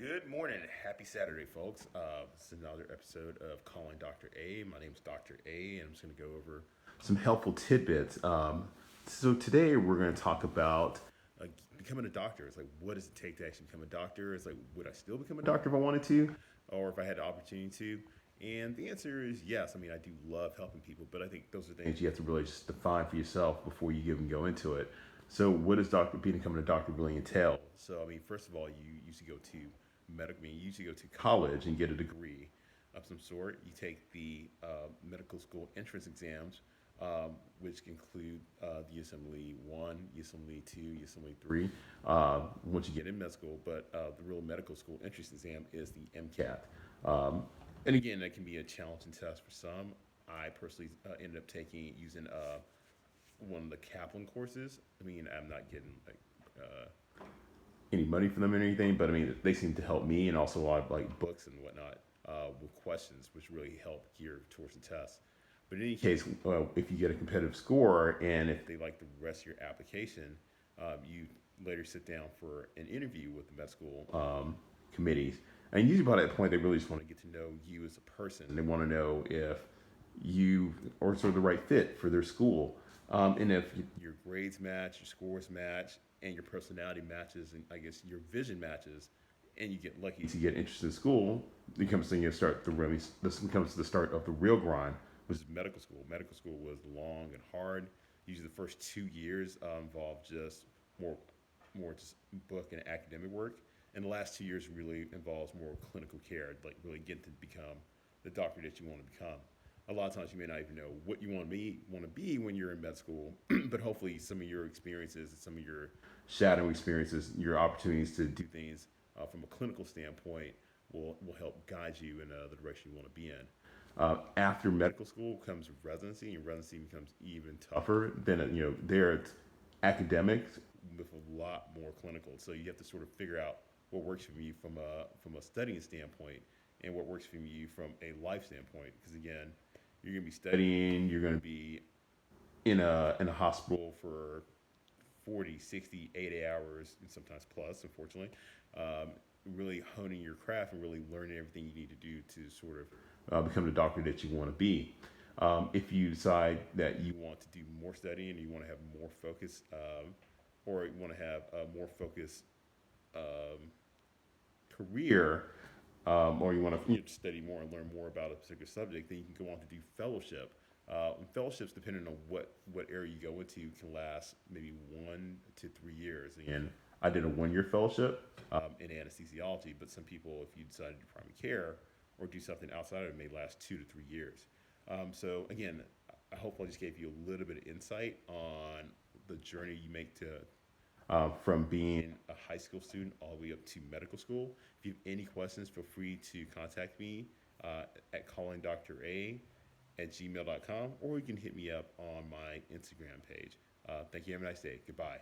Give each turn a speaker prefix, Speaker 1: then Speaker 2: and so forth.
Speaker 1: Good morning. Happy Saturday, folks. This is another episode of Calling Dr. A. My name is Dr. A, and I'm just going to go over some helpful tidbits. So today we're going to talk about uh, becoming a doctor. It's like, what does it take to actually become a doctor? It's like, would I still become a doctor if I wanted to, or if I had the opportunity to? And the answer is yes. I mean, I do love helping people, but I think those are things you have to really just define for yourself before you even go into it. So, what does becoming a doctor really entail? So, I mean, first of all, you used to go to medical. I mean, you used to go to college and get a degree of some sort. You take the medical school entrance exams, which include the USMLE 1, USMLE 2, USMLE 3, once you get in med school. But the real medical school entrance exam is the MCAT. And again, that can be a challenging test for some. I personally ended up taking using one of the Kaplan courses. I mean, I'm not getting any money from them or anything, but I mean, they seem to help me, and also a lot of like books and whatnot with questions, which really help gear towards the test. But in any case, if you get a competitive score and if they like the rest of your application, you later sit down for an interview with the med school committees. And usually by that point, they really just want to get to know you as a person. They want to know if you are sort of the right fit for their school. And if your grades match, your scores match, and your personality matches, and I guess your vision matches, and you get lucky to get interested in school, it becomes this becomes the start of the real grind, which is medical school. Medical school was long and hard. Usually, the first 2 years involved just more, more just book and academic work, and the last 2 years really involves more clinical care, like really getting to become the doctor that you want to become. A lot of times you may not even know what you want to be when you're in med school, but hopefully some of your experiences and some of your shadow experiences, your opportunities to do things from a clinical standpoint will help guide you in the direction you want to be in. After medical school comes residency, and residency becomes even tougher. Then there it's academics with a lot more clinical. So you have to sort of figure out what works for you from a studying standpoint and what works for you from a life standpoint. Because again, you're going to be studying, you're going to be in a hospital for 40, 60, 80 hours, and sometimes plus, unfortunately. Really honing your craft and really learning everything you need to do to sort of become the doctor that you want to be. If you decide that you want to do more studying, you want to have more focus, or you want to have a more focused um, career, or you want to study more and learn more about a particular subject, then you can go on to do fellowship. And fellowships, depending on what area you go into, can last maybe 1 to 3 years. And I did a 1 year fellowship in anesthesiology, but some people, if you decide to do primary care or do something outside of it, may last 2 to 3 years. So again, I hope I just gave you a little bit of insight on the journey you make to from being a high school student all the way up to medical school. If you have any questions, feel free to contact me at callingdra@gmail.com, or you can hit me up on my Instagram page. Thank you. Have a nice day. Goodbye.